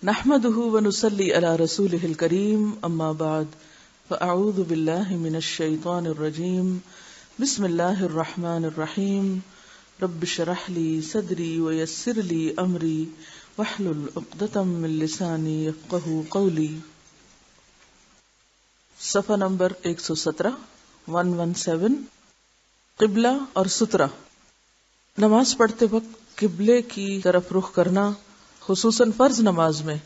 نحمده ونصلي على رسوله الكريم اما بعد فاعوذ بالله من الشيطان الرجيم بسم الله الرحمن الرحيم رب اشرح لي صدري ويسر لي امري واحلل عقدة من لساني يفقهوا قولي. صفحہ نمبر 117 قبلہ اور سترہ. نماز پڑھتے وقت قبلے کی طرف رخ کرنا، خصوصاً فرض نماز میں،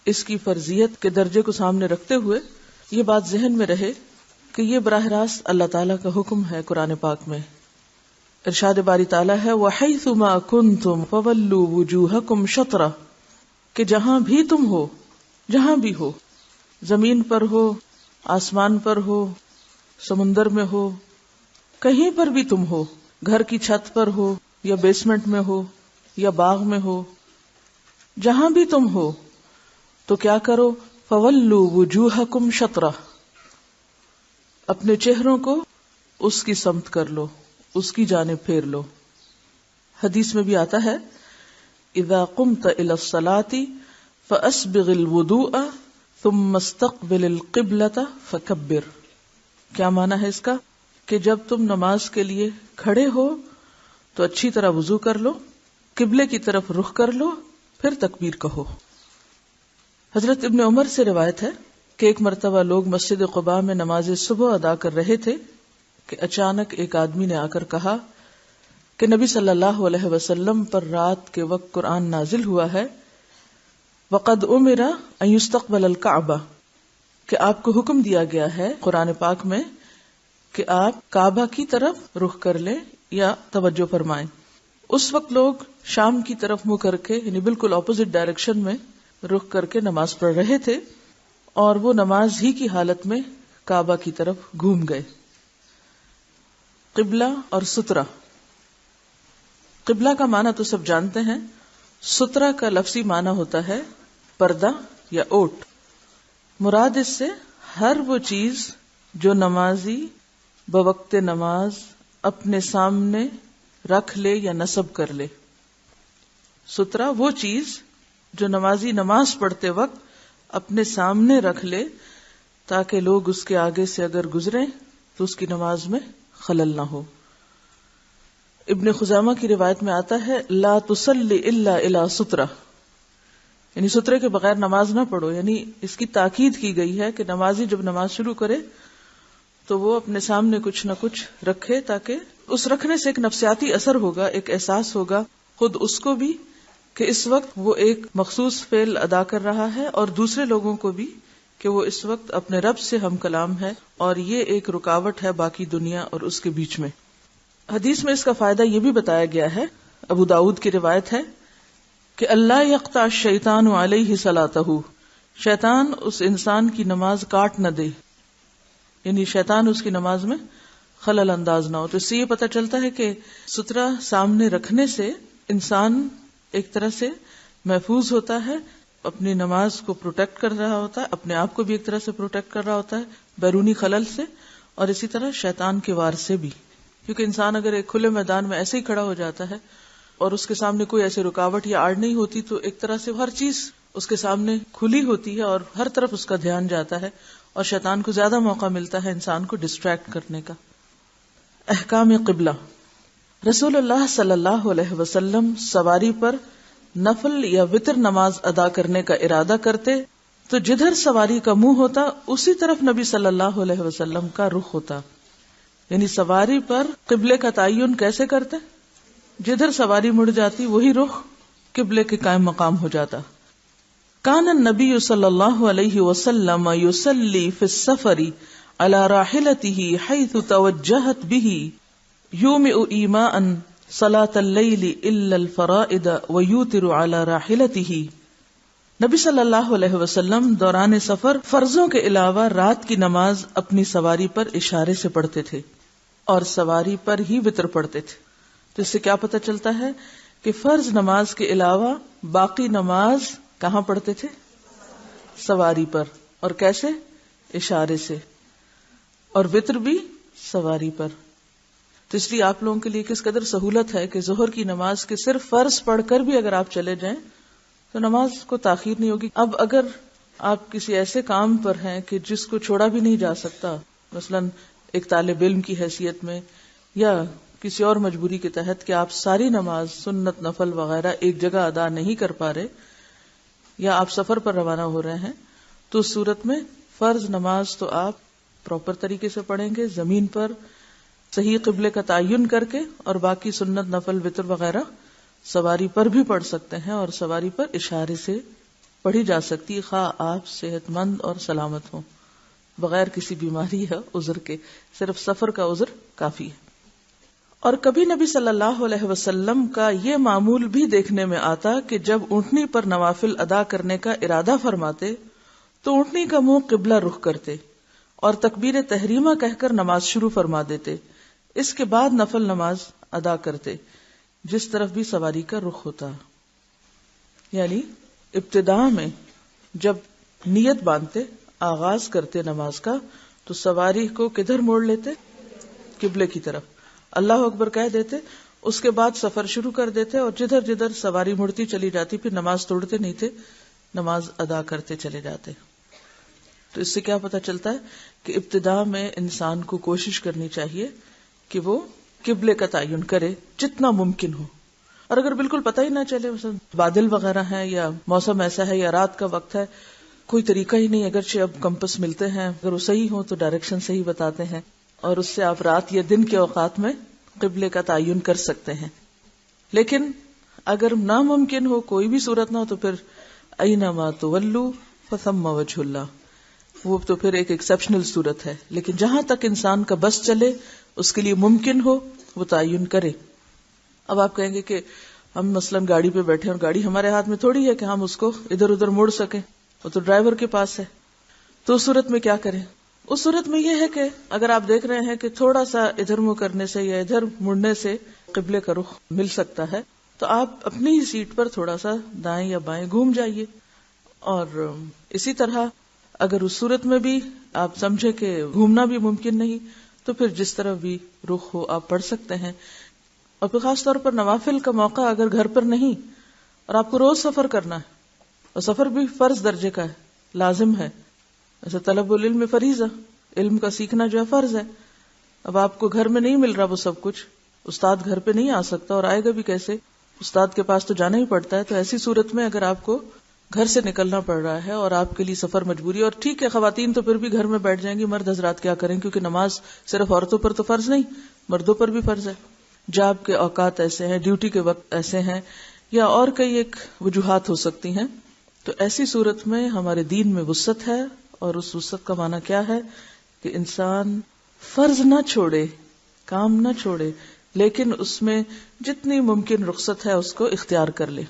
اس کی فرضیت کے درجے کو سامنے رکھتے ہوئے یہ بات ذہن میں رہے کہ یہ براہ راست اللہ تعالیٰ کا حکم ہے. قرآن پاک میں ارشاد باری تعالیٰ ہے وَحَيْثُ مَا كُنْتُمْ فَوَلُّوا وُجُوهَكُمْ شَطْرَهُ، کہ جہاں بھی تم ہو، جہاں بھی ہو، زمین پر ہو، آسمان پر ہو، سمندر میں ہو، کہیں پر بھی تم ہو، گھر کی چھت پر ہو یا بیسمنٹ میں ہو یا باغ میں ہو، جہاں بھی تم ہو تو کیا کرو؟ فَوَلُّوا وُجُوهَكُمْ شَطْرَهُ، اپنے چہروں کو اس کی سمت کر لو، اس کی جانب پھیر لو. حدیث میں بھی آتا ہے اذا قمت الى الصلاة فاسبغ الوضوء ثم استقبل القبلة فکبر. کیا معنی ہے اس کا؟ کہ جب تم نماز کے لیے کھڑے ہو تو اچھی طرح وضو کر لو، قبلے کی طرف رخ کر لو، پھر تکبیر کہو. حضرت ابن عمر سے روایت ہے کہ ایک مرتبہ لوگ مسجد قباء میں نماز صبح ادا کر رہے تھے کہ اچانک ایک آدمی نے آ کر کہا کہ نبی صلی اللہ علیہ وسلم پر رات کے وقت قرآن نازل ہوا ہے وقد امر ان یستقبل الکعبہ، کہ آپ کو حکم دیا گیا ہے قرآن پاک میں کہ آپ کعبہ کی طرف رخ کر لیں یا توجہ فرمائیں. اس وقت لوگ شام کی طرف منہ کر کے، یعنی بالکل اپوزٹ ڈائریکشن میں رخ کر کے نماز پڑھ رہے تھے اور وہ نماز ہی کی حالت میں کعبہ کی طرف گھوم گئے. قبلہ اور سترہ. قبلہ کا معنی تو سب جانتے ہیں، سترہ کا لفظی معنی ہوتا ہے پردہ یا اوٹ. مراد اس سے ہر وہ چیز جو نمازی بوقت نماز اپنے سامنے رکھ لے یا نصب کر لے. سترہ وہ چیز جو نمازی نماز پڑھتے وقت اپنے سامنے رکھ لے تاکہ لوگ اس کے آگے سے اگر گزریں تو اس کی نماز میں خلل نہ ہو. ابن خزامہ کی روایت میں آتا ہے لا تصلی الا الی سترہ، یعنی سترے کے بغیر نماز نہ پڑھو. یعنی اس کی تاکید کی گئی ہے کہ نمازی جب نماز شروع کرے تو وہ اپنے سامنے کچھ نہ کچھ رکھے تاکہ اس رکھنے سے ایک نفسیاتی اثر ہوگا، ایک احساس ہوگا خود اس کو بھی کہ اس وقت وہ ایک مخصوص فعل ادا کر رہا ہے اور دوسرے لوگوں کو بھی کہ وہ اس وقت اپنے رب سے ہم کلام ہے اور یہ ایک رکاوٹ ہے باقی دنیا اور اس کے بیچ میں. حدیث میں اس کا فائدہ یہ بھی بتایا گیا ہے، ابو داؤد کی روایت ہے کہ اللہ یقطع الشیطان علیہ صلاتہ، شیطان اس انسان کی نماز کاٹ نہ دے، یعنی شیطان اس کی نماز میں خلل انداز نہ ہو. تو اس سے یہ پتہ چلتا ہے کہ سترہ سامنے رکھنے سے انسان ایک طرح سے محفوظ ہوتا ہے، اپنی نماز کو پروٹیکٹ کر رہا ہوتا ہے، اپنے آپ کو بھی ایک طرح سے پروٹیکٹ کر رہا ہوتا ہے بیرونی خلل سے، اور اسی طرح شیطان کے وار سے بھی. کیونکہ انسان اگر ایک کھلے میدان میں ایسے ہی کھڑا ہو جاتا ہے اور اس کے سامنے کوئی ایسی رکاوٹ یا آڑ نہیں ہوتی تو ایک طرح سے ہر چیز اس کے سامنے کھلی ہوتی ہے اور ہر طرف اس کا دھیان جاتا ہے اور شیطان کو زیادہ موقع ملتا ہے انسان کو ڈسٹریکٹ کرنے کا. احکام قبلہ. رسول اللہ صلی اللہ علیہ وسلم سواری پر نفل یا وتر نماز ادا کرنے کا ارادہ کرتے تو جدھر سواری کا منہ ہوتا اسی طرف نبی صلی اللہ علیہ وسلم کا رخ ہوتا. یعنی سواری پر قبلے کا تعین کیسے کرتے؟ جدھر سواری مڑ جاتی وہی رخ قبلے کے قائم مقام ہو جاتا. کان النبی صلی اللہ علیہ وسلم یصلی فی السفر علی راحلته حیث توجہت به یومئ ایماء صلاة اللیل الا الفرائض ویوتر علی راحلته. نبی صلی اللہ علیہ وسلم دوران سفر فرضوں کے علاوہ رات کی نماز اپنی سواری پر اشارے سے پڑھتے تھے اور سواری پر ہی وتر پڑھتے تھے. تو اس سے کیا پتہ چلتا ہے کہ فرض نماز کے علاوہ باقی نماز کہاں پڑھتے تھے؟ سواری پر. اور کیسے؟ اشارے سے. اور وتر بھی سواری پر. تو اس لیے آپ لوگوں کے لیے کس قدر سہولت ہے کہ ظہر کی نماز کے صرف فرض پڑھ کر بھی اگر آپ چلے جائیں تو نماز کو تاخیر نہیں ہوگی. اب اگر آپ کسی ایسے کام پر ہیں کہ جس کو چھوڑا بھی نہیں جا سکتا، مثلا ایک طالب علم کی حیثیت میں یا کسی اور مجبوری کے تحت کہ آپ ساری نماز سنت نفل وغیرہ ایک جگہ ادا نہیں کر پا رہے، یا آپ سفر پر روانہ ہو رہے ہیں، تو اس صورت میں فرض نماز تو آپ پراپر طریقے سے پڑھیں گے، زمین پر صحیح قبلے کا تعین کر کے، اور باقی سنت نفل وتر وغیرہ سواری پر بھی پڑھ سکتے ہیں، اور سواری پر اشارے سے پڑھی جا سکتی، خواہ آپ صحت مند اور سلامت ہوں، بغیر کسی بیماری یا عذر کے، صرف سفر کا عذر کافی ہے. اور کبھی نبی صلی اللہ علیہ وسلم کا یہ معمول بھی دیکھنے میں آتا کہ جب اونٹنی پر نوافل ادا کرنے کا ارادہ فرماتے تو اونٹنی کا منہ قبلہ رخ کرتے اور تکبیر تحریمہ کہہ کر نماز شروع فرما دیتے. اس کے بعد نفل نماز ادا کرتے جس طرف بھی سواری کا رخ ہوتا. یعنی ابتداء میں جب نیت باندھتے، آغاز کرتے نماز کا، تو سواری کو کدھر موڑ لیتے؟ قبلے کی طرف. اللہ اکبر کہہ دیتے، اس کے بعد سفر شروع کر دیتے، اور جدھر جدھر سواری مڑتی چلی جاتی پھر نماز توڑتے نہیں تھے، نماز ادا کرتے چلے جاتے. تو اس سے کیا پتہ چلتا ہے کہ ابتداء میں انسان کو کوشش کرنی چاہیے کہ وہ قبلے کا تعین کرے جتنا ممکن ہو. اور اگر بالکل پتہ ہی نہ چلے، مثلا بادل وغیرہ ہیں یا موسم ایسا ہے یا رات کا وقت ہے، کوئی طریقہ ہی نہیں، اگرچہ اب کمپس ملتے ہیں، اگر وہ صحیح ہو تو ڈائریکشن صحیح بتاتے ہیں، اور اس سے آپ رات یا دن کے اوقات میں قبلے کا تعین کر سکتے ہیں. لیکن اگر ناممکن ہو، کوئی بھی صورت نہ ہو، تو پھر اینما تولوا فثم وجہ اللہ، وہ تو پھر ایک ایکسیپشنل صورت ہے. لیکن جہاں تک انسان کا بس چلے، اس کے لیے ممکن ہو، وہ تعین کرے. اب آپ کہیں گے کہ ہم مثلا گاڑی پہ بیٹھے اور گاڑی ہمارے ہاتھ میں تھوڑی ہے کہ ہم اس کو ادھر ادھر موڑ سکیں، وہ تو ڈرائیور کے پاس ہے. تو اس صورت میں کیا کریں؟ اس صورت میں یہ ہے کہ اگر آپ دیکھ رہے ہیں کہ تھوڑا سا ادھر منہ کرنے سے یا ادھر مڑنے سے قبلے کا رخ مل سکتا ہے، تو آپ اپنی ہی سیٹ پر تھوڑا سا دائیں یا بائیں گھوم جائیے. اور اسی طرح اگر اس صورت میں بھی آپ سمجھے کہ گھومنا بھی ممکن نہیں، تو پھر جس طرف بھی رخ ہو آپ پڑھ سکتے ہیں. اور پھر خاص طور پر نوافل کا موقع اگر گھر پر نہیں اور آپ کو روز سفر کرنا ہے، اور سفر بھی فرض درجے کا ہے، لازم ہے، ایسے طلب العلم فریضہ، علم کا سیکھنا جو ہے فرض ہے. اب آپ کو گھر میں نہیں مل رہا وہ سب کچھ، استاد گھر پہ نہیں آ سکتا، اور آئے گا بھی کیسے؟ استاد کے پاس تو جانا ہی پڑتا ہے. تو ایسی صورت میں اگر آپ کو گھر سے نکلنا پڑ رہا ہے اور آپ کے لیے سفر مجبوری، اور ٹھیک ہے خواتین تو پھر بھی گھر میں بیٹھ جائیں گی، مرد حضرات کیا کریں؟ کیونکہ نماز صرف عورتوں پر تو فرض نہیں، مردوں پر بھی فرض ہے. جاب کے اوقات ایسے ہیں، ڈیوٹی کے وقت ایسے ہیں، یا اور کئی ایک وجوہات ہو سکتی ہیں. تو ایسی صورت میں ہمارے دین میں وسعت ہے، اور اس وسعت کا معنی کیا ہے کہ انسان فرض نہ چھوڑے، کام نہ چھوڑے، لیکن اس میں جتنی ممکن رخصت ہے اس کو اختیار کر لے.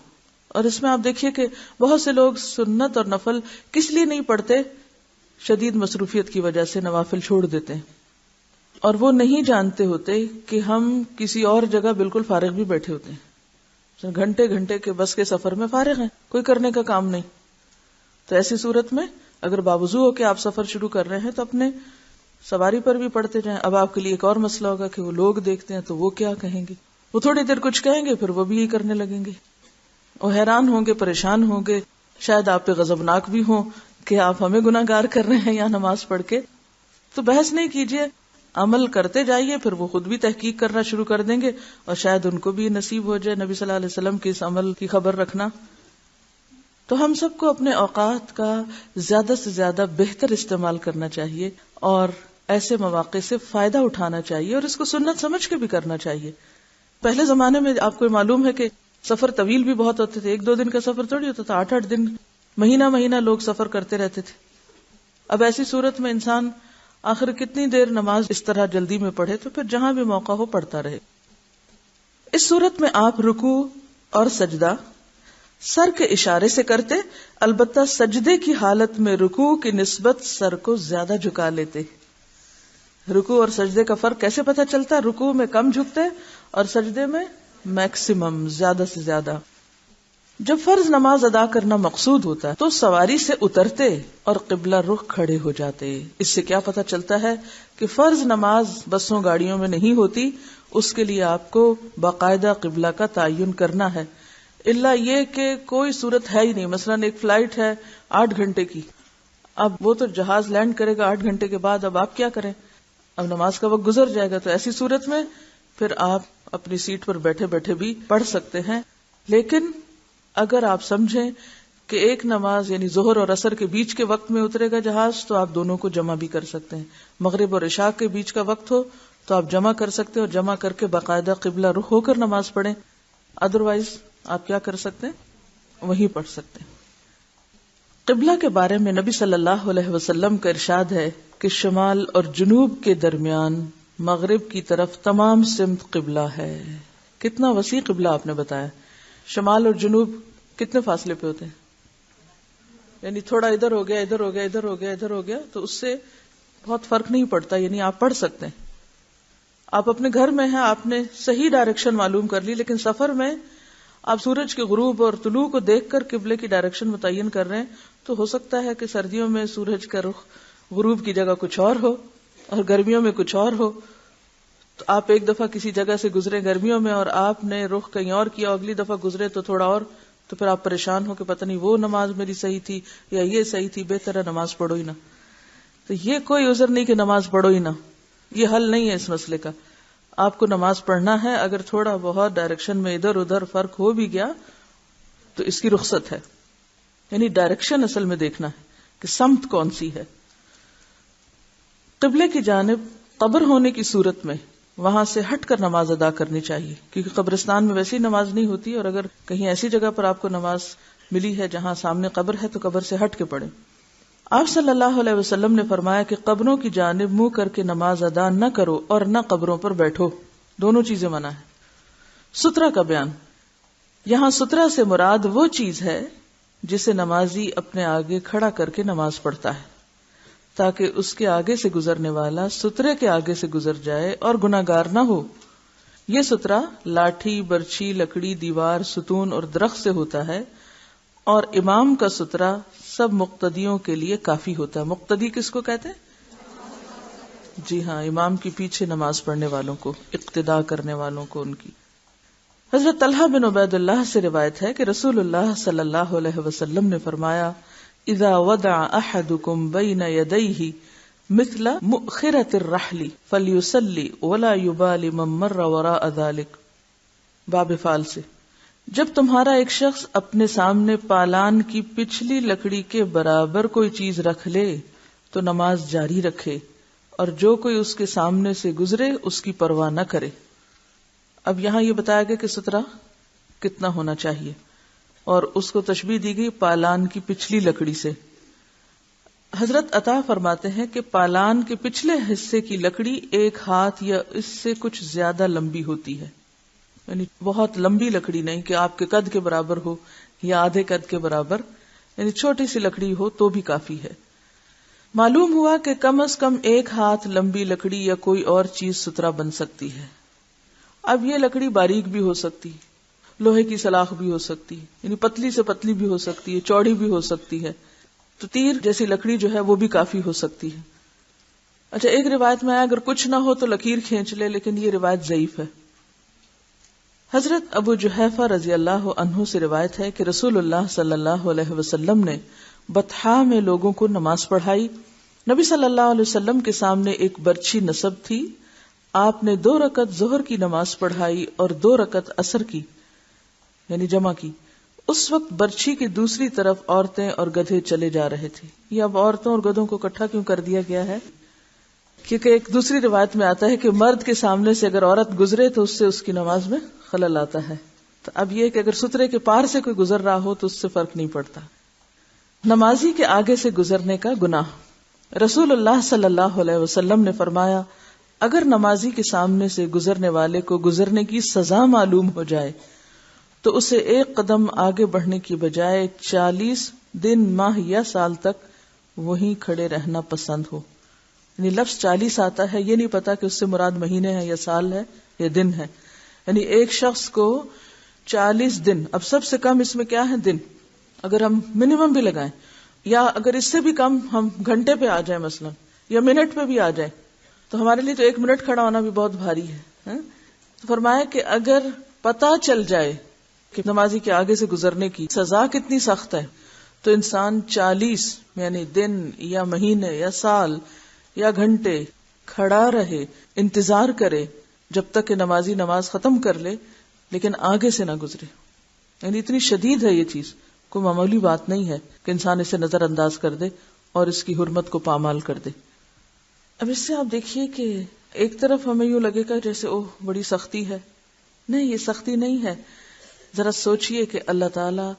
اور اس میں آپ دیکھیے کہ بہت سے لوگ سنت اور نفل کس لیے نہیں پڑھتے؟ شدید مصروفیت کی وجہ سے نوافل چھوڑ دیتے ہیں، اور وہ نہیں جانتے ہوتے کہ ہم کسی اور جگہ بالکل فارغ بھی بیٹھے ہوتے ہیں، گھنٹے گھنٹے کے بس کے سفر میں فارغ ہیں، کوئی کرنے کا کام نہیں. تو ایسی صورت میں اگر باوضو ہو کہ آپ سفر شروع کر رہے ہیں تو اپنے سواری پر بھی پڑھتے جائیں. اب آپ کے لیے ایک اور مسئلہ ہوگا کہ وہ لوگ دیکھتے ہیں تو وہ کیا کہیں گے، وہ تھوڑی دیر کچھ کہیں گے پھر وہ بھی یہی کرنے لگیں گے، وہ حیران ہوں گے، پریشان ہوں گے، شاید آپ پہ غضبناک بھی ہوں کہ آپ ہمیں گناہ گار کر رہے ہیں یا نماز پڑھ کے. تو بحث نہیں کیجیے، عمل کرتے جائیے، پھر وہ خود بھی تحقیق کرنا شروع کر دیں گے، اور شاید ان کو بھی نصیب ہو جائے نبی صلی اللہ علیہ وسلم کے اس عمل کی خبر رکھنا. تو ہم سب کو اپنے اوقات کا زیادہ سے زیادہ بہتر استعمال کرنا چاہیے، اور ایسے مواقع سے فائدہ اٹھانا چاہیے، اور اس کو سنت سمجھ کے بھی کرنا چاہیے. پہلے زمانے میں آپ کو معلوم ہے کہ سفر طویل بھی بہت ہوتے تھے، 1-2 دن کا سفر تھوڑی ہوتا تھا، 8-8 دن، مہینہ مہینہ لوگ سفر کرتے رہتے تھے. اب ایسی صورت میں انسان آخر کتنی دیر نماز اس طرح جلدی میں پڑھے؟ تو پھر جہاں بھی موقع ہو پڑھتا رہے. اس صورت میں آپ رکوع اور سجدہ سر کے اشارے سے کرتے، البتہ سجدے کی حالت میں رکوع کی نسبت سر کو زیادہ جھکا لیتے. رکوع اور سجدے کا فرق کیسے پتہ چلتا ہے؟ رکوع میں کم جھکتے اور سجدے میں میکسیمم، زیادہ سے زیادہ. جب فرض نماز ادا کرنا مقصود ہوتا ہے تو سواری سے اترتے اور قبلہ رخ کھڑے ہو جاتے. اس سے کیا پتہ چلتا ہے کہ فرض نماز بسوں گاڑیوں میں نہیں ہوتی، اس کے لیے آپ کو باقاعدہ قبلہ کا تعین کرنا ہے. الا یہ کہ کوئی صورت ہے ہی نہیں، مثلا ایک فلائٹ ہے 8 گھنٹے کی، اب وہ تو جہاز لینڈ کرے گا 8 گھنٹے کے بعد، اب آپ کیا کریں؟ اب نماز کا وقت گزر جائے گا، تو ایسی صورت میں پھر آپ اپنی سیٹ پر بیٹھے بیٹھے بھی پڑھ سکتے ہیں. لیکن اگر آپ سمجھیں کہ ایک نماز یعنی ظہر اور عصر کے بیچ کے وقت میں اترے گا جہاز، تو آپ دونوں کو جمع بھی کر سکتے ہیں. مغرب اور عشاء کے بیچ کا وقت ہو تو آپ جمع کر سکتے ہیں، اور جمع کر کے باقاعدہ قبلہ رخ ہو کر نماز پڑھیں. ادروائز آپ کیا کر سکتے ہیں؟ وہیں پڑھ سکتے ہیں. قبلہ کے بارے میں نبی صلی اللہ علیہ وسلم کا ارشاد ہے کہ شمال اور جنوب کے درمیان مغرب کی طرف تمام سمت قبلہ ہے. کتنا وسیع قبلہ آپ نے بتایا. شمال اور جنوب کتنے فاصلے پہ ہوتے ہیں؟ یعنی تھوڑا ادھر ہو گیا، ادھر ہو گیا، ادھر ہو گیا، ادھر ہو گیا، تو اس سے بہت فرق نہیں پڑتا. یعنی آپ پڑھ سکتے ہیں. آپ اپنے گھر میں ہیں، آپ نے صحیح ڈائریکشن معلوم کر لی، لیکن سفر میں آپ سورج کے غروب اور طلوع کو دیکھ کر قبلے کی ڈائریکشن متعین کر رہے ہیں، تو ہو سکتا ہے کہ سردیوں میں سورج کا رخ غروب کی جگہ کچھ اور ہو اور گرمیوں میں کچھ اور ہو. تو آپ ایک دفعہ کسی جگہ سے گزرے گرمیوں میں اور آپ نے رخ کہیں اور کیا، اگلی دفعہ گزرے تو تھوڑا اور، تو پھر آپ پریشان ہو کہ پتہ نہیں وہ نماز میری صحیح تھی یا یہ صحیح تھی. بہتر ہے نماز پڑھو ہی نہ. تو یہ کوئی عذر نہیں کہ نماز پڑھو ہی نہ، یہ حل نہیں ہے اس مسئلے کا. آپ کو نماز پڑھنا ہے، اگر تھوڑا بہت ڈائریکشن میں ادھر ادھر فرق ہو بھی گیا تو اس کی رخصت ہے. یعنی ڈائریکشن اصل میں دیکھنا ہے کہ سمت کون سی ہے. قبلے کی جانب قبر ہونے کی صورت میں وہاں سے ہٹ کر نماز ادا کرنی چاہیے، کیونکہ قبرستان میں ویسی نماز نہیں ہوتی، اور اگر کہیں ایسی جگہ پر آپ کو نماز ملی ہے جہاں سامنے قبر ہے تو قبر سے ہٹ کے پڑھیں. آپ صلی اللہ علیہ وسلم نے فرمایا کہ قبروں کی جانب منہ کر کے نماز ادا نہ کرو اور نہ قبروں پر بیٹھو. دونوں چیزیں منع ہے. سترہ کا بیان. یہاں سترہ سے مراد وہ چیز ہے جسے نمازی اپنے آگے کھڑا کر کے نماز پڑھتا ہے تاکہ اس کے آگے سے گزرنے والا سترے کے آگے سے گزر جائے اور گناہگار نہ ہو. یہ سترہ لاٹھی، برچھی، لکڑی، دیوار، ستون اور درخت سے ہوتا ہے، اور امام کا سترہ سب مقتدیوں کے لیے کافی ہوتا ہے. مقتدی کس کو کہتے ہیں؟ جی ہاں، امام کی پیچھے نماز پڑھنے والوں کو، اقتداء کرنے والوں کو. ان کی حضرت طلحہ بن عبید اللہ سے روایت ہے کہ رسول اللہ صلی اللہ علیہ وسلم نے فرمایا اذا وضع احدكم بين يديه مثل مؤخرة الرحل فليصلي ولا يبالي من مر وراء ذلك. باب فعل سے، جب تمہارا ایک شخص اپنے سامنے پالان کی پچھلی لکڑی کے برابر کوئی چیز رکھ لے تو نماز جاری رکھے، اور جو کوئی اس کے سامنے سے گزرے اس کی پرواہ نہ کرے. اب یہاں یہ بتایا گیا کہ سترہ کتنا ہونا چاہیے، اور اس کو تشبیہ دی گئی پالان کی پچھلی لکڑی سے. حضرت عطا فرماتے ہیں کہ پالان کے پچھلے حصے کی لکڑی 1 ہاتھ یا اس سے کچھ زیادہ لمبی ہوتی ہے. یعنی بہت لمبی لکڑی نہیں کہ آپ کے قد کے برابر ہو یا آدھے قد کے برابر، یعنی چھوٹی سی لکڑی ہو تو بھی کافی ہے. معلوم ہوا کہ کم از کم 1 ہاتھ لمبی لکڑی یا کوئی اور چیز سترہ بن سکتی ہے. اب یہ لکڑی باریک بھی ہو سکتی، لوہے کی سلاخ بھی ہو سکتی، یعنی پتلی سے پتلی بھی ہو سکتی ہے، چوڑی بھی ہو سکتی ہے. تو تیر جیسی لکڑی جو ہے وہ بھی کافی ہو سکتی ہے. اچھا، ایک روایت میں آیا اگر کچھ نہ ہو تو لکیر کھینچ لے، لیکن یہ روایت ضعیف ہے. حضرت ابو جحیفہ رضی اللہ عنہ سے روایت ہے کہ رسول اللہ صلی اللہ علیہ وسلم نے بطحا میں لوگوں کو نماز پڑھائی. نبی صلی اللہ علیہ وسلم کے سامنے ایک برچھی نصب تھی. آپ نے 2 رکعت ظہر کی نماز پڑھائی اور 2 رکعت عصر کی، یعنی جمع کی. اس وقت برچھی کی دوسری طرف عورتیں اور گدھے چلے جا رہے تھے. یہ اب عورتوں اور گدھوں کو اکٹھا کیوں کر دیا گیا ہے؟ کیونکہ ایک دوسری روایت میں آتا ہے کہ مرد کے سامنے سے اگر عورت گزرے تو اس سے اس کی نماز میں خلل آتا ہے. تو اب یہ کہ اگر سترے کے پار سے کوئی گزر رہا ہو تو اس سے فرق نہیں پڑتا. نمازی کے آگے سے گزرنے کا گناہ. رسول اللہ صلی اللہ علیہ وسلم نے فرمایا اگر نمازی کے سامنے سے گزرنے والے کو گزرنے کی سزا معلوم ہو جائے تو اسے 1 قدم آگے بڑھنے کی بجائے 40 دن، ماہ یا سال تک وہیں کھڑے رہنا پسند ہو. یعنی لفظ 40 آتا ہے، یہ نہیں پتا کہ اس سے مراد مہینے ہیں یا سال ہے یا دن ہے. یعنی ایک شخص کو 40 دن، اب سب سے کم اس میں کیا ہے دن، اگر ہم منیمم بھی لگائیں یا اگر اس سے بھی کم ہم گھنٹے پہ آ جائیں مثلا یا منٹ پہ بھی آ جائیں تو ہمارے لیے تو 1 منٹ کھڑا ہونا بھی بہت بھاری ہے. تو فرمایا کہ اگر پتا چل جائے کہ نمازی کے آگے سے گزرنے کی سزا کتنی سخت ہے. تو انسان 40 یعنی دن یا مہینے یا سال یا گھنٹے کھڑا رہے، انتظار کرے جب تک کہ نمازی نماز ختم کر لے، لیکن آگے سے نہ گزرے. یعنی اتنی شدید ہے یہ چیز، کوئی معمولی بات نہیں ہے کہ انسان اسے نظر انداز کر دے اور اس کی حرمت کو پامال کر دے. اب اس سے آپ دیکھیے کہ ایک طرف ہمیں یوں لگے گا جیسے اوہ بڑی سختی ہے. نہیں، یہ سختی نہیں ہے. ذرا سوچئے کہ اللہ تعالی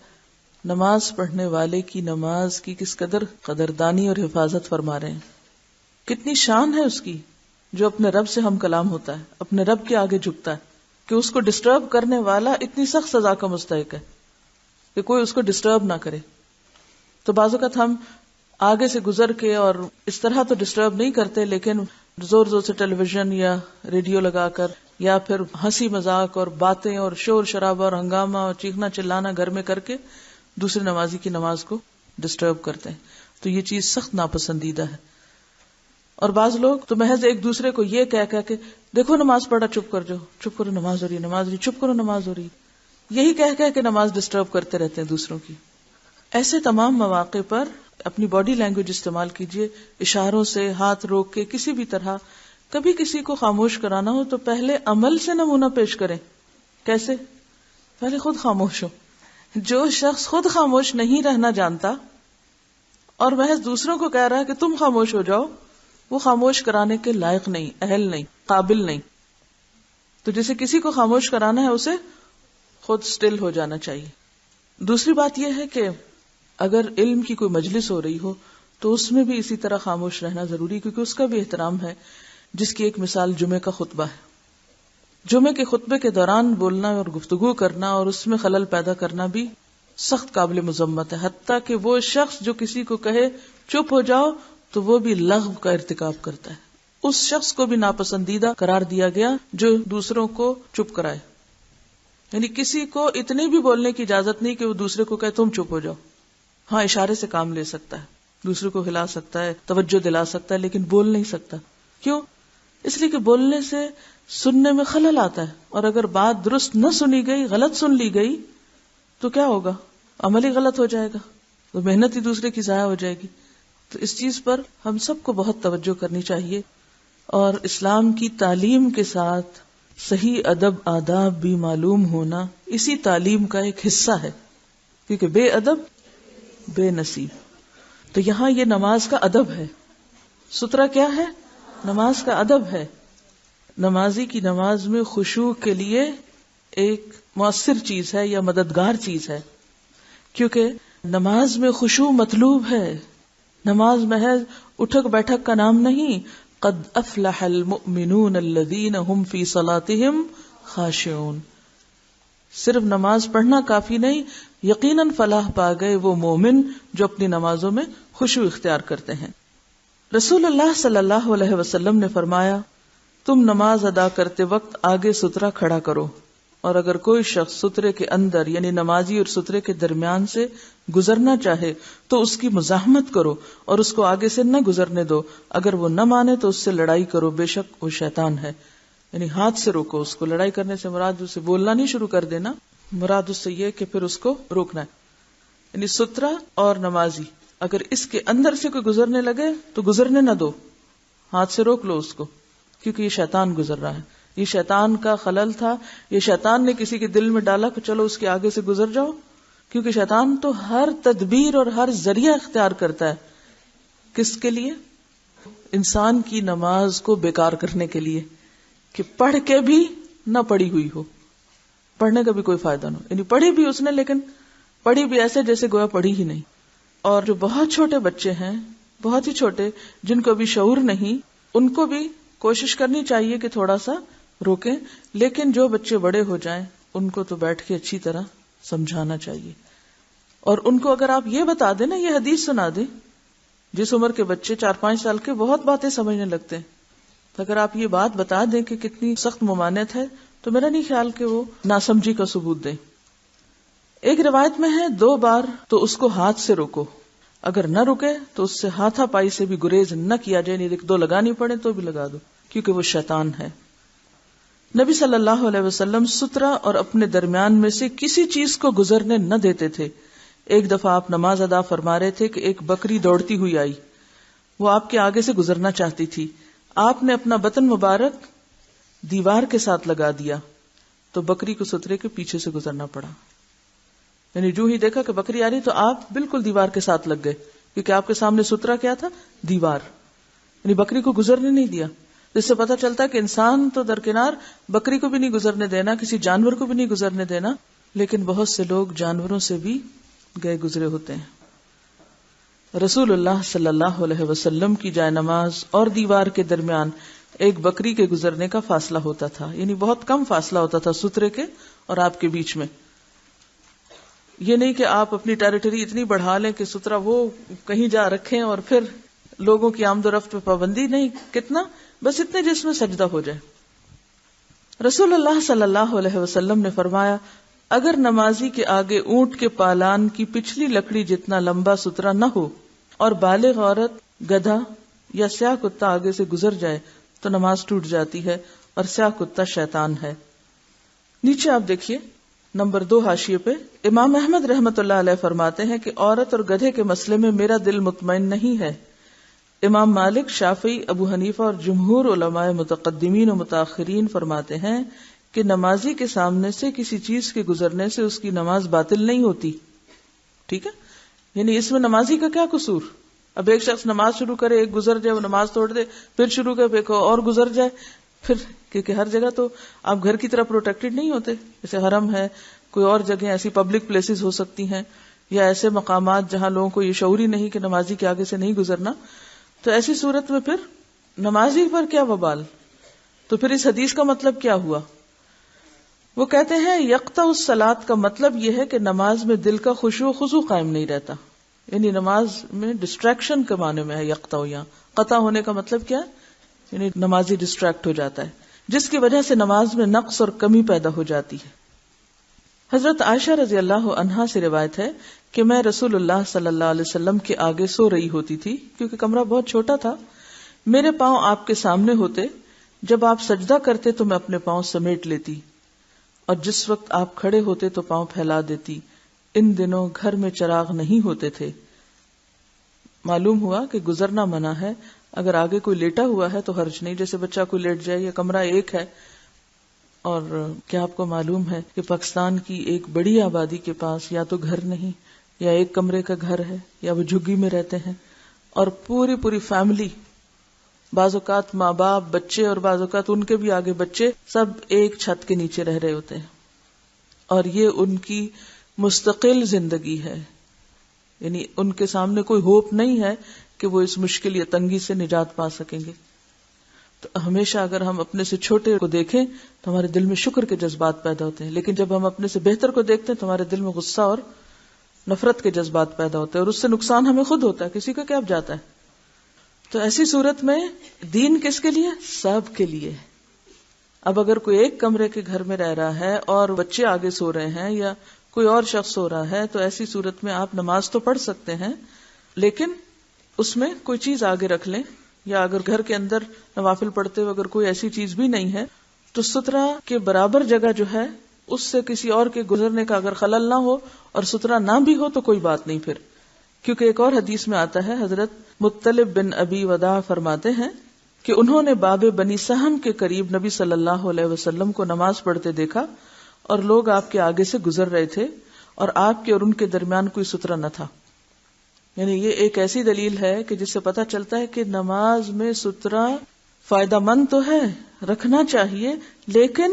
نماز پڑھنے والے کی نماز کی کس قدر قدردانی اور حفاظت فرما رہے ہیں. کتنی شان ہے اس کی جو اپنے رب سے ہم کلام ہوتا ہے، اپنے رب کے آگے جھکتا ہے، کہ اس کو ڈسٹرب کرنے والا اتنی سخت سزا کا مستحق ہے کہ کوئی اس کو ڈسٹرب نہ کرے. تو بعض اوقات ہم آگے سے گزر کے اور اس طرح تو ڈسٹرب نہیں کرتے، لیکن زور زور سے ٹیلی ویژن یا ریڈیو لگا کر یا پھر ہنسی مذاق اور باتیں اور شور شرابہ اور ہنگامہ اور چیخنا چلانا گھر میں کر کے دوسرے نمازی کی نماز کو ڈسٹرب کرتے ہیں. تو یہ چیز سخت ناپسندیدہ ہے. اور بعض لوگ تو محض ایک دوسرے کو یہ کہہ کے دیکھو نماز پڑھا، چپ کر جاؤ، چپ کرو نماز ہو رہی، نماز ہو رہی، چپ کرو نماز ہو رہی، یہی کہہ کے نماز ڈسٹرب کرتے رہتے ہیں دوسروں کی. ایسے تمام مواقع پر اپنی باڈی لینگویج استعمال کیجئے، اشاروں سے، ہاتھ روک کے، کسی بھی طرح. کبھی کسی کو خاموش کرانا ہو تو پہلے عمل سے نمونہ پیش کریں. کیسے؟ پہلے خود خاموش ہو. جو شخص خود خاموش نہیں رہنا جانتا اور محض دوسروں کو کہہ رہا ہے کہ تم خاموش ہو جاؤ، وہ خاموش کرانے کے لائق نہیں، اہل نہیں، قابل نہیں. تو جسے کسی کو خاموش کرانا ہے اسے خود سٹل ہو جانا چاہیے. دوسری بات یہ ہے کہ اگر علم کی کوئی مجلس ہو رہی ہو تو اس میں بھی اسی طرح خاموش رہنا ضروری، کیونکہ اس کا بھی احترام ہے. جس کی ایک مثال جمعے کا خطبہ ہے. جمعے کے خطبے کے دوران بولنا اور گفتگو کرنا اور اس میں خلل پیدا کرنا بھی سخت قابل مذمت ہے. حتیٰ کہ وہ شخص جو کسی کو کہے چپ ہو جاؤ تو وہ بھی لغو کا ارتکاب کرتا ہے. اس شخص کو بھی ناپسندیدہ قرار دیا گیا جو دوسروں کو چپ کرائے. یعنی کسی کو اتنی بھی بولنے کی اجازت نہیں کہ وہ دوسرے کو کہے تم چپ ہو جاؤ. ہاں، اشارے سے کام لے سکتا ہے، دوسرے کو ہلا سکتا ہے، توجہ دلا سکتا ہے، لیکن بول نہیں سکتا. کیوں؟ اس لیے کہ بولنے سے سننے میں خلل آتا ہے، اور اگر بات درست نہ سنی گئی، غلط سن لی گئی تو کیا ہوگا؟ عمل ہی غلط ہو جائے گا، تو محنت ہی دوسرے کی ضائع ہو جائے گی. تو اس چیز پر ہم سب کو بہت توجہ کرنی چاہیے. اور اسلام کی تعلیم کے ساتھ صحیح ادب آداب بھی معلوم ہونا اسی تعلیم کا ایک حصہ ہے، کیونکہ بے ادب بے نصیب. تو یہاں یہ نماز کا ادب ہے. سترہ کیا ہے؟ نماز کا ادب ہے. نمازی کی نماز میں خشوع کے لیے ایک مؤثر چیز ہے یا مددگار چیز ہے، کیونکہ نماز میں خشوع مطلوب ہے. نماز محض اٹھک بیٹھک کا نام نہیں. قد افلح المؤمنون الذین هم فی صلاتهم خاشعون. صرف نماز پڑھنا کافی نہیں، یقیناً فلاح پا گئے وہ مومن جو اپنی نمازوں میں خشوع اختیار کرتے ہیں. رسول اللہ صلی اللہ علیہ وسلم نے فرمایا، تم نماز ادا کرتے وقت آگے سترہ کھڑا کرو، اور اگر کوئی شخص سترے کے اندر یعنی نمازی اور سترے کے درمیان سے گزرنا چاہے تو اس کی مزاحمت کرو اور اس کو آگے سے نہ گزرنے دو. اگر وہ نہ مانے تو اس سے لڑائی کرو، بے شک وہ شیطان ہے. یعنی ہاتھ سے روکو اس کو. لڑائی کرنے سے مراد اسے بولنا نہیں شروع کر دینا، مراد اس سے یہ کہ پھر اس کو روکنا ہے. یعنی سترہ اور نمازی اگر اس کے اندر سے کوئی گزرنے لگے تو گزرنے نہ دو، ہاتھ سے روک لو اس کو، کیونکہ یہ شیطان گزر رہا ہے. یہ شیطان کا خلل تھا، یہ شیطان نے کسی کے دل میں ڈالا کہ چلو اس کے آگے سے گزر جاؤ. کیونکہ شیطان تو ہر تدبیر اور ہر ذریعہ اختیار کرتا ہے. کس کے لیے؟ انسان کی نماز کو بیکار کرنے کے لیے، کہ پڑھ کے بھی نہ پڑھی ہوئی ہو، پڑھنے کا بھی کوئی فائدہ نہ ہو. یعنی پڑھی بھی اس نے، لیکن پڑھی بھی ایسے جیسے گویا پڑھی ہی نہیں. اور جو بہت چھوٹے بچے ہیں، بہت ہی چھوٹے، جن کو ابھی شعور نہیں، ان کو بھی کوشش کرنی چاہیے کہ تھوڑا سا روکیں. لیکن جو بچے بڑے ہو جائیں ان کو تو بیٹھ کے اچھی طرح سمجھانا چاہیے. اور ان کو اگر آپ یہ بتا دیں نا، یہ حدیث سنا دیں، جس عمر کے بچے 4-5 سال کے بہت باتیں سمجھنے لگتے ہیں، تو اگر آپ یہ بات بتا دیں کہ کتنی سخت ممانعت ہے تو میرا نہیں خیال کہ وہ ناسمجھی کا ثبوت دیں. ایک روایت میں ہے 2 بار تو اس کو ہاتھ سے روکو، اگر نہ رکے تو اس سے ہاتھا پائی سے بھی گریز نہ کیا جائے. نہیں 2 لگانی پڑے تو بھی لگا دو، کیونکہ وہ شیطان ہے. نبی صلی اللہ علیہ وسلم سترہ اور اپنے درمیان میں سے کسی چیز کو گزرنے نہ دیتے تھے. ایک دفعہ آپ نماز ادا فرما رہے تھے کہ ایک بکری دوڑتی ہوئی آئی. وہ آپ کے آگے سے گزرنا چاہتی تھی. آپ نے اپنا بطن مبارک دیوار کے ساتھ لگا دیا تو بکری کو سترے کے پیچھے سے گزرنا پڑا. یعنی جو ہی دیکھا کہ بکری آ رہی تو آپ بالکل دیوار کے ساتھ لگ گئے، کیونکہ آپ کے سامنے سترا کیا تھا؟ دیوار. یعنی بکری کو گزرنے نہیں دیا. اس سے پتہ چلتا ہے کہ انسان تو درکنار، بکری کو بھی نہیں گزرنے دینا، کسی جانور کو بھی نہیں گزرنے دینا، لیکن بہت سے لوگ جانوروں سے بھی گئے گزرے ہوتے ہیں. رسول اللہ صلی اللہ علیہ وسلم کی جائے نماز اور دیوار کے درمیان ایک بکری کے گزرنے کا فاصلہ ہوتا تھا. یعنی بہت کم فاصلہ ہوتا تھا سترے کے اور آپ کے بیچ میں. یہ نہیں کہ آپ اپنی ٹیریٹری اتنی بڑھا لیں کہ سترا وہ کہیں جا رکھیں اور پھر لوگوں کی آمد و رفت پہ پابندی نہیں. کتنا؟ بس اتنے جس میں سجدہ ہو جائے. رسول اللہ صلی اللہ علیہ وسلم نے فرمایا، اگر نمازی کے آگے اونٹ کے پالان کی پچھلی لکڑی جتنا لمبا سترا نہ ہو اور بالغ عورت، گدھا یا سیاہ کتا آگے سے گزر جائے تو نماز ٹوٹ جاتی ہے، اور سیاہ کتا شیطان ہے. نیچے آپ دیکھیے نمبر 2 حاشیے پہ امام احمد رحمت اللہ علیہ فرماتے ہیں کہ عورت اور گدھے کے مسئلے میں میرا دل مطمئن نہیں ہے. امام مالک، شافعی، ابو حنیفہ اور جمہور علماء متقدمین و متاخرین فرماتے ہیں کہ نمازی کے سامنے سے کسی چیز کے گزرنے سے اس کی نماز باطل نہیں ہوتی. ٹھیک ہے، یعنی اس میں نمازی کا کیا قصور؟ اب ایک شخص نماز شروع کرے، ایک گزر جائے، وہ نماز توڑ دے، پھر شروع کرے، ایک اور گزر جائے، پھر کیونکہ ہر جگہ تو آپ گھر کی طرح پروٹیکٹڈ نہیں ہوتے. جیسے حرم ہے، کوئی اور جگہ ایسی پبلک پلیسز ہو سکتی ہیں، یا ایسے مقامات جہاں لوگوں کو یہ شعور ہی نہیں کہ نمازی کے آگے سے نہیں گزرنا. تو ایسی صورت میں پھر نمازی پر کیا وبال؟ تو پھر اس حدیث کا مطلب کیا ہوا؟ وہ کہتے ہیں یقطع الصلاۃ کا مطلب یہ ہے کہ نماز میں دل کا خشوع و خضوع قائم نہیں رہتا. یعنی نماز میں ڈسٹریکشن کے معنی میں ہے یقطع. یہاں قطع ہونے کا مطلب کیا ہے؟ یعنی نمازی ڈسٹریکٹ ہو جاتا ہے، جس کی وجہ سے نماز میں نقص اور کمی پیدا ہو جاتی ہے. حضرت عائشہ رضی اللہ عنہا سے روایت ہے کہ میں رسول اللہ صلی اللہ علیہ وسلم کے آگے سو رہی ہوتی تھی، کیونکہ کمرہ بہت چھوٹا تھا. میرے پاؤں آپ کے سامنے ہوتے، جب آپ سجدہ کرتے تو میں اپنے پاؤں سمیٹ لیتی، اور جس وقت آپ کھڑے ہوتے تو پاؤں پھیلا دیتی. ان دنوں گھر میں چراغ نہیں ہوتے تھے. معلوم ہوا کہ گزرنا منع ہے. اگر آگے کوئی لیٹا ہوا ہے تو حرج نہیں، جیسے بچہ کوئی لیٹ جائے یا کمرہ ایک ہے. اور کیا آپ کو معلوم ہے کہ پاکستان کی ایک بڑی آبادی کے پاس یا تو گھر نہیں، یا ایک کمرے کا گھر ہے، یا وہ جھگی میں رہتے ہیں، اور پوری فیملی، بعض اوقات ماں باپ، بچے، اور بعض اوقات ان کے بھی آگے بچے، سب ایک چھت کے نیچے رہ رہے ہوتے ہیں، اور یہ ان کی مستقل زندگی ہے. یعنی ان کے سامنے کوئی ہوپ نہیں ہے کہ وہ اس مشکل یا تنگی سے نجات پا سکیں گے. تو ہمیشہ اگر ہم اپنے سے چھوٹے کو دیکھیں تو ہمارے دل میں شکر کے جذبات پیدا ہوتے ہیں، لیکن جب ہم اپنے سے بہتر کو دیکھتے ہیں تو ہمارے دل میں غصہ اور نفرت کے جذبات پیدا ہوتے ہیں، اور اس سے نقصان ہمیں خود ہوتا ہے، کسی کا کیا جاتا ہے. تو ایسی صورت میں دین کس کے لیے؟ سب کے لیے. اب اگر کوئی ایک کمرے کے گھر میں رہ رہا ہے اور بچے آگے سو رہے ہیں یا کوئی اور شخص سو رہا ہے، تو ایسی صورت میں آپ نماز تو پڑھ سکتے ہیں، لیکن اس میں کوئی چیز آگے رکھ لیں، یا اگر گھر کے اندر نوافل پڑھتے ہوئے اگر کوئی ایسی چیز بھی نہیں ہے تو سترا کے برابر جگہ جو ہے اس سے کسی اور کے گزرنے کا اگر خلل نہ ہو اور سترا نہ بھی ہو تو کوئی بات نہیں پھر. کیونکہ ایک اور حدیث میں آتا ہے، حضرت مطلب بن ابی وداع فرماتے ہیں کہ انہوں نے باب بنی سہم کے قریب نبی صلی اللہ علیہ وسلم کو نماز پڑھتے دیکھا، اور لوگ آپ کے آگے سے گزر رہے تھے اور آپ کے اور ان کے درمیان کوئی سترا نہ تھا. یعنی یہ ایک ایسی دلیل ہے کہ جس سے پتہ چلتا ہے کہ نماز میں سترا فائدہ مند تو ہے، رکھنا چاہیے، لیکن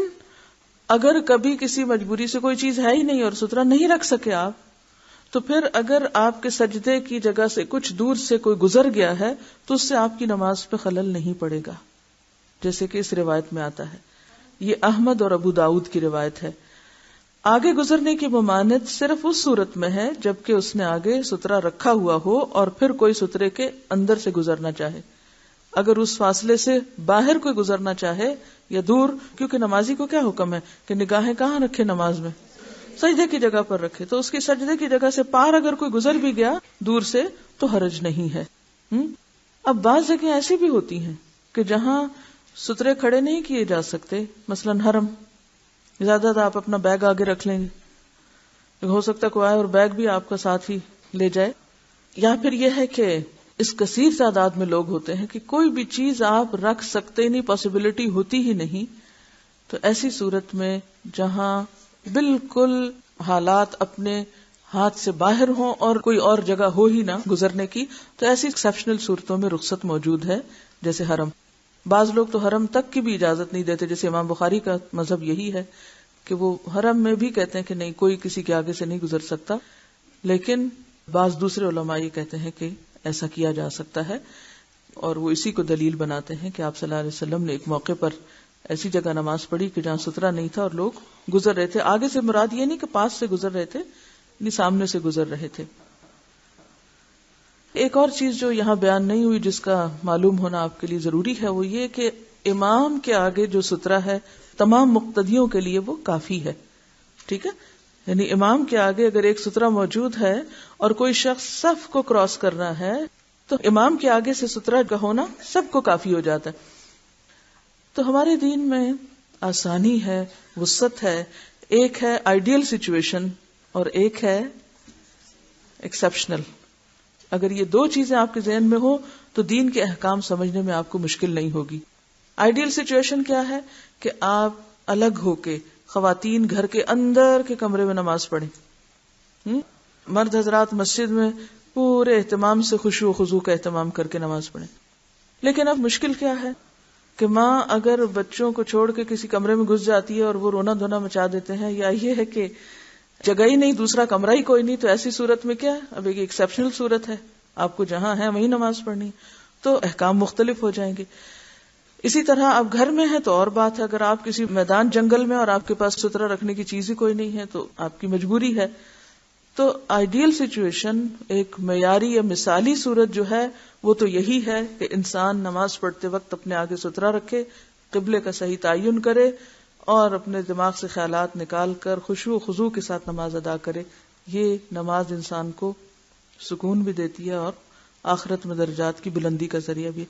اگر کبھی کسی مجبوری سے کوئی چیز ہے ہی نہیں اور سترا نہیں رکھ سکے آپ، تو پھر اگر آپ کے سجدے کی جگہ سے کچھ دور سے کوئی گزر گیا ہے تو اس سے آپ کی نماز پہ خلل نہیں پڑے گا، جیسے کہ اس روایت میں آتا ہے. یہ احمد اور ابو داؤد کی روایت ہے. آگے گزرنے کی ممانعت صرف اس صورت میں ہے جبکہ اس نے آگے سترا رکھا ہوا ہو اور پھر کوئی سترے کے اندر سے گزرنا چاہے. اگر اس فاصلے سے باہر کوئی گزرنا چاہے یا دور، کیونکہ نمازی کو کیا حکم ہے کہ نگاہیں کہاں رکھے؟ نماز میں سجدے کی جگہ پر رکھے. تو اس کی سجدے کی جگہ سے پار اگر کوئی گزر بھی گیا دور سے تو حرج نہیں ہے. اب بعض جگہیں ایسی بھی ہوتی ہیں کہ جہاں سترے کھڑے نہیں کیے جا سکتے. مثلاً حرم، زیادہ تر آپ اپنا بیگ آگے رکھ لیں گے، ہو سکتا ہے کوئی آئے اور بیگ بھی آپ کا ساتھ ہی لے جائے. یا پھر یہ ہے کہ اس کثیر تعداد میں لوگ ہوتے ہیں کہ کوئی بھی چیز آپ رکھ سکتے نہیں، پاسبلٹی ہوتی ہی نہیں. تو ایسی صورت میں جہاں بالکل حالات اپنے ہاتھ سے باہر ہوں اور کوئی اور جگہ ہو ہی نہ گزرنے کی، تو ایسی ایکسیپشنل صورتوں میں رخصت موجود ہے، جیسے حرم. بعض لوگ تو حرم تک کی بھی اجازت نہیں دیتے، جیسے امام بخاری کا مذہب یہی ہے کہ وہ حرم میں بھی کہتے ہیں کہ نہیں، کوئی کسی کے آگے سے نہیں گزر سکتا. لیکن بعض دوسرے علماء یہ کہتے ہیں کہ ایسا کیا جا سکتا ہے، اور وہ اسی کو دلیل بناتے ہیں کہ آپ صلی اللہ علیہ وسلم نے ایک موقع پر ایسی جگہ نماز پڑھی کہ جہاں سترا نہیں تھا اور لوگ گزر رہے تھے. آگے سے مراد یہ نہیں کہ پاس سے گزر رہے تھے، یعنی سامنے سے گزر رہے تھے. ایک اور چیز جو یہاں بیان نہیں ہوئی جس کا معلوم ہونا آپ کے لیے ضروری ہے، وہ یہ کہ امام کے آگے جو سترا ہے تمام مقتدیوں کے لیے وہ کافی ہے. ٹھیک ہے، یعنی امام کے آگے اگر ایک سترا موجود ہے اور کوئی شخص صف کو کراس کرنا ہے تو امام کے آگے سے سترا کا ہونا سب کو کافی ہو جاتا ہے. تو ہمارے دین میں آسانی ہے، وسعت ہے. ایک ہے آئیڈیل سچویشن اور ایک ہے ایکسپشنل. اگر یہ دو چیزیں آپ کے ذہن میں ہو تو دین کے احکام سمجھنے میں آپ کو مشکل نہیں ہوگی. آئیڈیل سچویشن کیا ہے کہ آپ الگ ہو کے، خواتین گھر کے اندر کے کمرے میں نماز پڑھیں، مرد حضرات مسجد میں پورے اہتمام سے خشوع و خضوع کا اہتمام کر کے نماز پڑھیں. لیکن اب مشکل کیا ہے کہ ماں اگر بچوں کو چھوڑ کے کسی کمرے میں گھس جاتی ہے اور وہ رونا دھونا مچا دیتے ہیں، یا یہ ہے کہ جگہ ہی نہیں، دوسرا کمرہ ہی کوئی نہیں، تو ایسی صورت میں کیا، اب ایک ایکسیپشنل صورت ہے، آپ کو جہاں ہے وہیں نماز پڑھنی، تو احکام مختلف ہو جائیں گے. اسی طرح آپ گھر میں ہیں تو اور بات ہے، اگر آپ کسی میدان جنگل میں اور آپ کے پاس سترا رکھنے کی چیز ہی کوئی نہیں ہے تو آپ کی مجبوری ہے. تو آئیڈیل سچویشن، ایک معیاری یا مثالی صورت جو ہے وہ تو یہی ہے کہ انسان نماز پڑھتے وقت اپنے آگے سترا رکھے، قبلے کا صحیح تعین کرے اور اپنے دماغ سے خیالات نکال کر خشوع و خضوع کے ساتھ نماز ادا کرے. یہ نماز انسان کو سکون بھی دیتی ہے اور آخرت میں درجات کی بلندی کا ذریعہ بھی.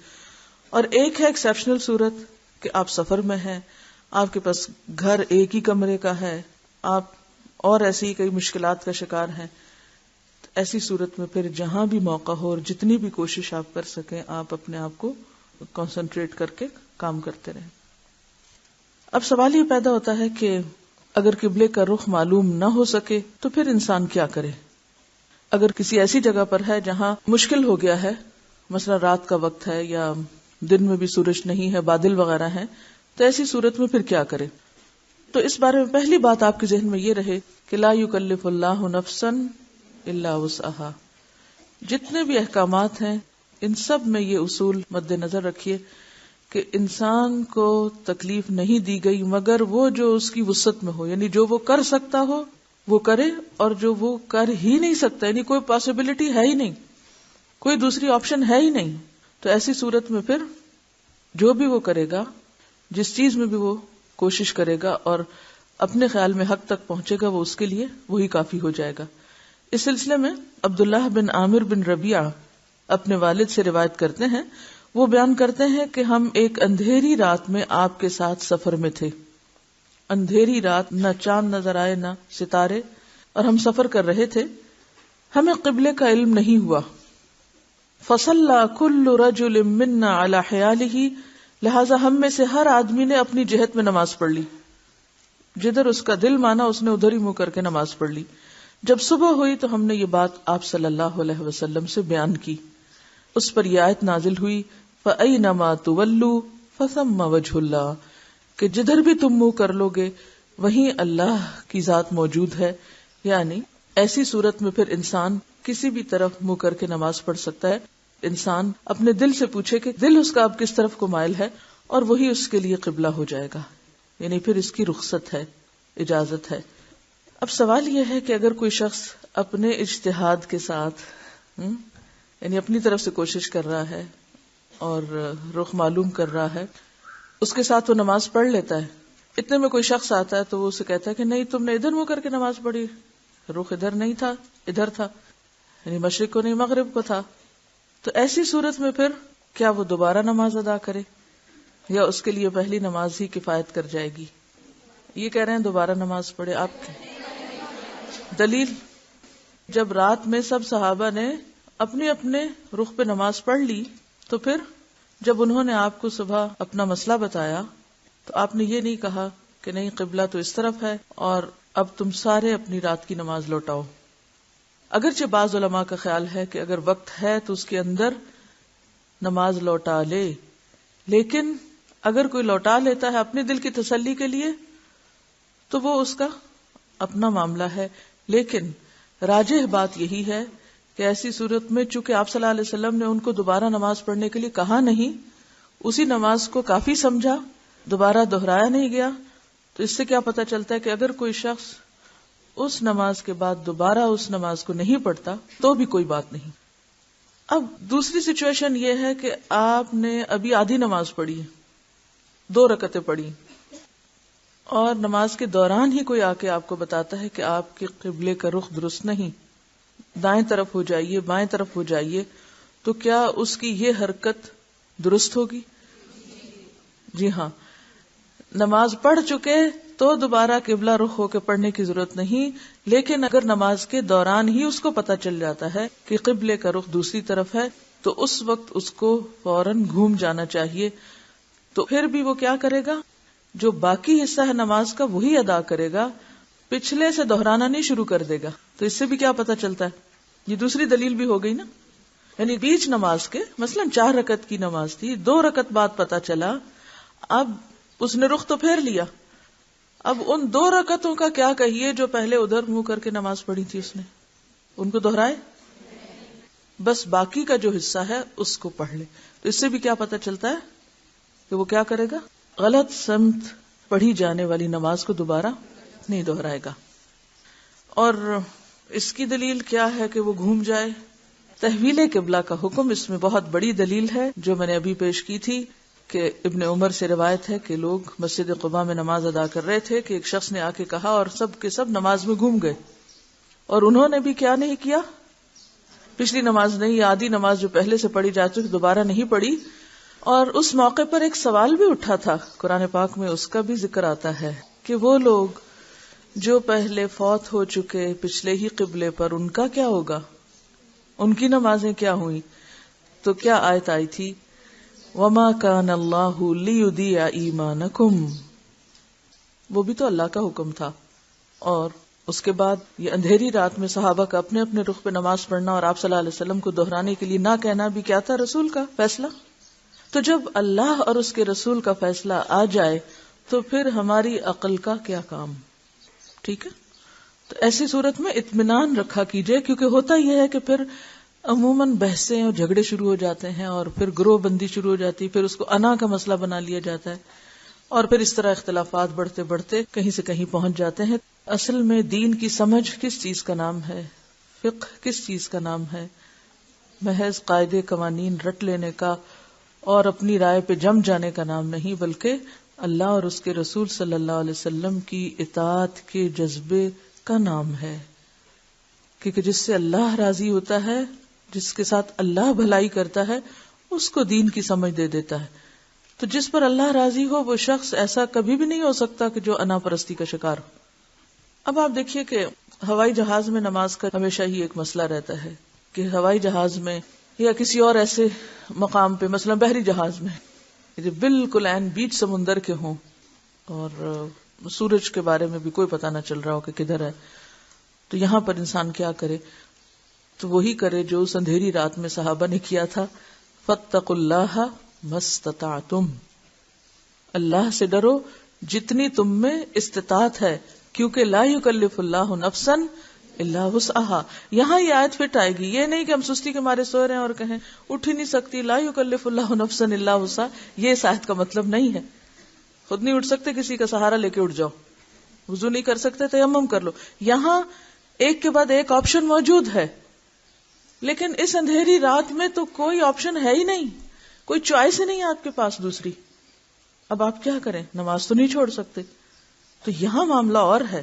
اور ایک ہے ایکسیپشنل صورت کہ آپ سفر میں ہیں، آپ کے پاس گھر ایک ہی کمرے کا ہے، آپ اور ایسی کئی مشکلات کا شکار ہیں. ایسی صورت میں پھر جہاں بھی موقع ہو اور جتنی بھی کوشش آپ کر سکیں، آپ اپنے آپ کو کنسنٹریٹ کر کے کام کرتے رہیں. اب سوال یہ پیدا ہوتا ہے کہ اگر قبلے کا رخ معلوم نہ ہو سکے تو پھر انسان کیا کرے؟ اگر کسی ایسی جگہ پر ہے جہاں مشکل ہو گیا ہے، مثلا رات کا وقت ہے یا دن میں بھی سورج نہیں ہے، بادل وغیرہ ہیں، تو ایسی صورت میں پھر کیا کرے؟ تو اس بارے میں پہلی بات آپ کے ذہن میں یہ رہے کہ لا یکلف اللہ نفسا الا وسعها. جتنے بھی احکامات ہیں ان سب میں یہ اصول مد نظر رکھیے کہ انسان کو تکلیف نہیں دی گئی مگر وہ جو اس کی وسعت میں ہو، یعنی جو وہ کر سکتا ہو وہ کرے، اور جو وہ کر ہی نہیں سکتا، یعنی کوئی پاسبلٹی ہے ہی نہیں، کوئی دوسری آپشن ہے ہی نہیں، تو ایسی صورت میں پھر جو بھی وہ کرے گا، جس چیز میں بھی وہ کوشش کرے گا اور اپنے خیال میں حق تک پہنچے گا، وہ اس کے لیے وہی کافی ہو جائے گا. اس سلسلے میں عبداللہ بن عامر بن ربیعہ اپنے والد سے روایت کرتے ہیں، وہ بیان کرتے ہیں کہ ہم ایک اندھیری رات میں آپ کے ساتھ سفر میں تھے. اندھیری رات، نہ چاند نظر آئے نہ ستارے، اور ہم سفر کر رہے تھے. ہمیں قبلے کا علم نہیں ہوا. فصلى كل رجل منا على حياله، لہذا ہم میں سے ہر آدمی نے اپنی جہت میں نماز پڑھ لی، جدھر اس کا دل مانا اس نے ادھر ہی منہ کر کے نماز پڑھ لی. جب صبح ہوئی تو ہم نے یہ بات آپ صلی اللہ علیہ وسلم سے بیان کی. اس پر یہ آیت نازل ہوئی فَأَيْنَمَا تُوَلُّوا فَثَمَّ وَجْهُ اللَّهِ، کہ جدھر بھی تم منہ کر لو گے وہیں اللہ کی ذات موجود ہے. یعنی ایسی صورت میں پھر انسان کسی بھی طرف منہ کر کے نماز پڑھ سکتا ہے. انسان اپنے دل سے پوچھے کہ دل اس کا اب کس طرف کو مائل ہے، اور وہی اس کے لیے قبلہ ہو جائے گا. یعنی پھر اس کی رخصت ہے، اجازت ہے. اب سوال یہ ہے کہ اگر کوئی شخص اپنے اجتہاد کے ساتھ یعنی اپنی طرف سے کوشش کر رہا ہے اور رخ معلوم کر رہا ہے، اس کے ساتھ وہ نماز پڑھ لیتا ہے. اتنے میں کوئی شخص آتا ہے تو وہ اسے کہتا ہے کہ نہیں، تم نے ادھر منہ کر کے نماز پڑھی، رخ ادھر نہیں تھا، ادھر تھا، یعنی مشرق کو نہیں مغرب کو تھا. تو ایسی صورت میں پھر کیا وہ دوبارہ نماز ادا کرے؟ یا اس کے لیے پہلی نماز ہی کفایت کر جائے گی؟ یہ کہہ رہے ہیں دوبارہ نماز پڑھے. آپ دلیل؟ جب رات میں سب صحابہ نے اپنے اپنے رخ پہ نماز پڑھ لی تو پھر جب انہوں نے آپ کو صبح اپنا مسئلہ بتایا تو آپ نے یہ نہیں کہا کہ نہیں قبلہ تو اس طرف ہے اور اب تم سارے اپنی رات کی نماز لوٹاؤ. اگرچہ بعض علماء کا خیال ہے کہ اگر وقت ہے تو اس کے اندر نماز لوٹا لے، لیکن اگر کوئی لوٹا لیتا ہے اپنے دل کی تسلی کے لیے تو وہ اس کا اپنا معاملہ ہے. لیکن راجح بات یہی ہے کہ ایسی صورت میں چونکہ آپ صلی اللہ علیہ وسلم نے ان کو دوبارہ نماز پڑھنے کے لیے کہا نہیں، اسی نماز کو کافی سمجھا، دوبارہ دہرایا نہیں گیا، تو اس سے کیا پتہ چلتا ہے کہ اگر کوئی شخص اس نماز کے بعد دوبارہ اس نماز کو نہیں پڑھتا تو بھی کوئی بات نہیں. اب دوسری سچویشن یہ ہے کہ آپ نے ابھی آدھی نماز پڑھی، 2 رکعتیں پڑھی، اور نماز کے دوران ہی کوئی آ کے آپ کو بتاتا ہے کہ آپ کے قبلے کا رخ درست نہیں، دائیں طرف ہو جائیے، بائیں طرف ہو جائیے، تو کیا اس کی یہ حرکت درست ہوگی؟ جی ہاں. نماز پڑھ چکے تو دوبارہ قبلہ رخ ہو کے پڑھنے کی ضرورت نہیں، لیکن اگر نماز کے دوران ہی اس کو پتہ چل جاتا ہے کہ قبلے کا رخ دوسری طرف ہے تو اس وقت اس کو فوراً گھوم جانا چاہیے. تو پھر بھی وہ کیا کرے گا؟ جو باقی حصہ ہے نماز کا وہی ادا کرے گا، پچھلے سے دہرانا نہیں شروع کر دے گا. تو اس سے بھی کیا پتہ چلتا ہے؟ یہ دوسری دلیل بھی ہو گئی نا. یعنی بیچ نماز کے مثلا 4 رکعت کی نماز تھی، 2 رکعت بعد پتہ چلا، اب اس نے رخ تو پھیر لیا، اب ان 2 رکعتوں کا کیا کہیے جو پہلے ادھر منہ کر کے نماز پڑھی تھی اس نے؟ ان کو دہرائے؟ بس باقی کا جو حصہ ہے اس کو پڑھ لے. تو اس سے بھی کیا پتہ چلتا ہے کہ وہ کیا کرے گا؟ غلط سمت پڑھی جانے والی نماز کو دوبارہ نہیں دہرائے گا. اور اس کی دلیل کیا ہے کہ وہ گھوم جائے؟ تحویل قبلہ کا حکم اس میں بہت بڑی دلیل ہے جو میں نے ابھی پیش کی تھی کہ ابن عمر سے روایت ہے کہ لوگ مسجد قباء میں نماز ادا کر رہے تھے کہ ایک شخص نے آ کے کہا اور سب کے سب نماز میں گھوم گئے، اور انہوں نے بھی کیا نہیں کیا؟ پچھلی نماز نہیں، آدھی نماز جو پہلے سے پڑھی جا چکی دوبارہ نہیں پڑھی. اور اس موقع پر ایک سوال بھی اٹھا تھا، قرآن پاک میں اس کا بھی ذکر آتا ہے کہ وہ لوگ جو پہلے فوت ہو چکے پچھلے ہی قبلے پر ان کا کیا ہوگا، ان کی نمازیں کیا ہوئیں؟ تو کیا آیت آئی تھی؟ وَمَا كَانَ اللَّهُ لِيُضِيعَ إِيمَانَكُمْ. وہ بھی تو اللہ کا حکم تھا. اور اس کے بعد یہ اندھیری رات میں صحابہ کا اپنے اپنے رخ پہ نماز پڑھنا اور آپ صلی اللہ علیہ وسلم کو دہرانے کے لیے نہ کہنا بھی کیا تھا؟ رسول کا فیصلہ. تو جب اللہ اور اس کے رسول کا فیصلہ آ جائے تو پھر ہماری عقل کا کیا کام؟ ٹھیک ہے. تو ایسی صورت میں اطمینان رکھا کیجئے، کیونکہ ہوتا یہ ہے کہ پھر عموماً بحثیں اور جھگڑے شروع ہو جاتے ہیں اور پھر گروہ بندی شروع ہو جاتی ہے، پھر اس کو انا کا مسئلہ بنا لیا جاتا ہے اور پھر اس طرح اختلافات بڑھتے بڑھتے کہیں سے کہیں پہنچ جاتے ہیں. اصل میں دین کی سمجھ کس چیز کا نام ہے؟ فقہ کس چیز کا نام ہے؟ محض قاعدے قوانین رٹ لینے کا اور اپنی رائے پہ جم جانے کا نام نہیں، بلکہ اللہ اور اس کے رسول صلی اللہ علیہ وسلم کی اطاعت کے جذبے کا نام ہے. کیونکہ جس سے اللہ راضی ہوتا ہے، جس کے ساتھ اللہ بھلائی کرتا ہے، اس کو دین کی سمجھ دے دیتا ہے. تو جس پر اللہ راضی ہو وہ شخص ایسا کبھی بھی نہیں ہو سکتا کہ جو انا پرستی کا شکار ہو. اب آپ دیکھیے کہ ہوائی جہاز میں نماز کا ہمیشہ ہی ایک مسئلہ رہتا ہے کہ ہوائی جہاز میں یا کسی اور ایسے مقام پہ، مثلا بحری جہاز میں جو بالکل عین بیچ سمندر کے ہوں اور سورج کے بارے میں بھی کوئی پتہ نہ چل رہا ہو کہ کدھر ہے، تو یہاں پر انسان کیا کرے؟ تو وہی کرے جو اس اندھیری رات میں صحابہ نے کیا تھا، فاتقوا اللہ ما استطعتم. اللہ سے ڈرو جتنی تم میں استطاعت ہے، کیونکہ لا یکلف اللہ نفسا الا وسعها. یہاں یہ آیت فٹ آئے گی، یہ نہیں کہ ہم سستی کے مارے سو رہے ہیں اور کہیں اٹھ ہی نہیں سکتی، لا یکلف اللہ نفسا الا وسعها. یہ اس آیت کا مطلب نہیں ہے. خود نہیں اٹھ سکتے، کسی کا سہارا لے کے اٹھ جاؤ. وضو نہیں کر سکتے، تیمم کر لو. یہاں ایک کے بعد ایک آپشن موجود ہے، لیکن اس اندھیری رات میں تو کوئی آپشن ہے ہی نہیں، کوئی چوائس ہی نہیں ہے آپ کے پاس دوسری. اب آپ کیا کریں؟ نماز تو نہیں چھوڑ سکتے. تو یہاں معاملہ اور ہے